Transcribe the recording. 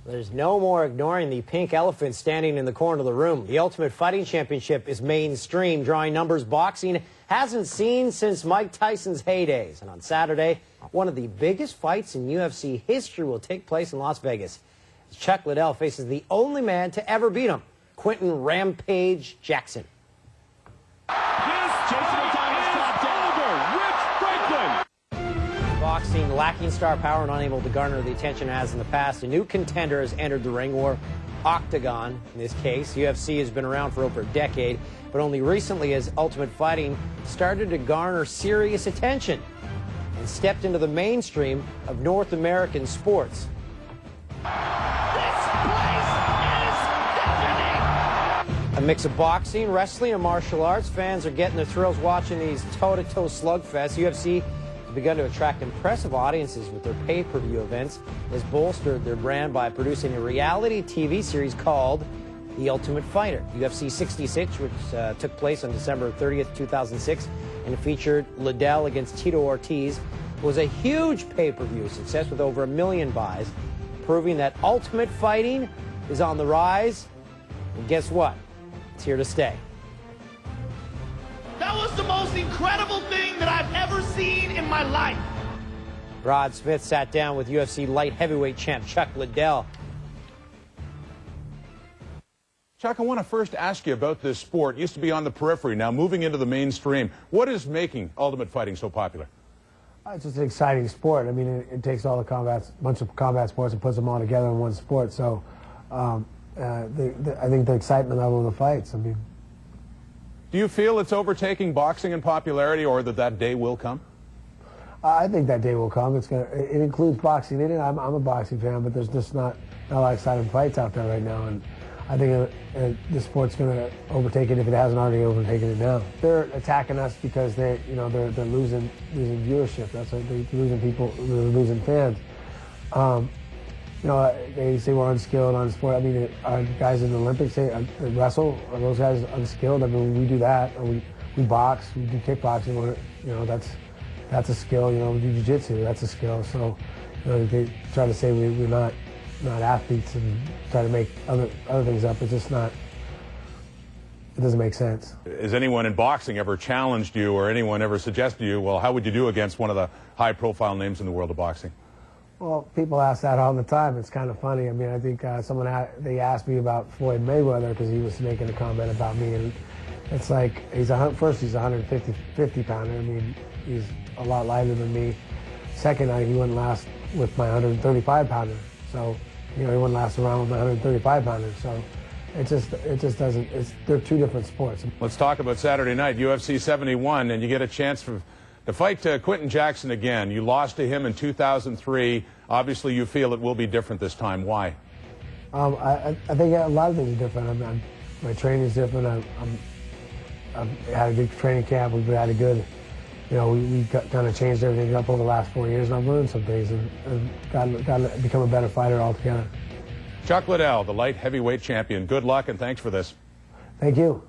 There's no more ignoring the pink elephant standing in the corner of the room. The Ultimate Fighting Championship is mainstream, drawing numbers boxing hasn't seen since Mike Tyson's heydays. And on Saturday, one of the biggest fights in UFC history will take place in Las Vegas. Chuck Liddell faces the only man to ever beat him, Quentin Rampage Jackson. Boxing lacking star power and unable to garner the attention as in the past, a new contender has entered the ring, or octagon in this case. UFC has been around for over a decade, but only recently has Ultimate Fighting started to garner serious attention and stepped into the mainstream of North American sports. A mix of boxing, wrestling, and martial arts. Fans are getting their thrills watching these toe-to-toe slugfests. UFC has begun to attract impressive audiences with their pay-per-view events. It has bolstered their brand by producing a reality TV series called The Ultimate Fighter. UFC 66, which took place on December 30th, 2006, and featured Liddell against Tito Ortiz, was a huge pay-per-view success with over 1 million buys, proving that Ultimate Fighting is on the rise. And guess what? It's here to stay. That was the most incredible thing that I've ever seen in my life. Rod Smith sat down with UFC light heavyweight champ Chuck Liddell. Chuck, I want to first ask you about this sport. It used to be on the periphery, now moving into the mainstream. What is making Ultimate Fighting so popular? It's just an exciting sport. I mean, it takes all the bunch of combat sports and puts them all together in one sport. So I think the excitement level of the fights, I mean. Do you feel it's overtaking boxing in popularity, or that day will come? I think that day will come. It includes boxing in it. I'm a boxing fan, but there's just not a lot of exciting fights out there right now. And I think the sport's going to overtake it if it hasn't already overtaken it now. They're attacking us because they're losing viewership. That's why they're losing people, they're losing fans. They say we're unskilled on sport. I mean, our guys in the Olympics say wrestle. Are those guys unskilled? I mean, we do that. Or we box. We do kickboxing. That's a skill. We do jiu-jitsu. That's a skill. So, they try to say we're not athletes and try to make other things up. It's just not. It doesn't make sense. Has anyone in boxing ever challenged you, or anyone ever suggested to you, well, how would you do against one of the high-profile names in the world of boxing? Well, people ask that all the time. It's kind of funny. I mean, I think they asked me about Floyd Mayweather because he was making a comment about me, and it's like he's a 150 pounder. I mean, he's a lot lighter than me. Second, he wouldn't last with my 135 pounder. So, he wouldn't last around with my 135 pounder. So, it just doesn't. They're two different sports. Let's talk about Saturday night, UFC 71, and you get a chance to fight Quentin Jackson again. You lost to him in 2003. Obviously, you feel it will be different this time. Why? I think a lot of things are different. My training is different. I've had a good training camp. We've had a good, we kind of changed everything up over the last 4 years, and I've learned some things and got to become a better fighter altogether. Chuck Liddell, the light heavyweight champion. Good luck, and thanks for this. Thank you.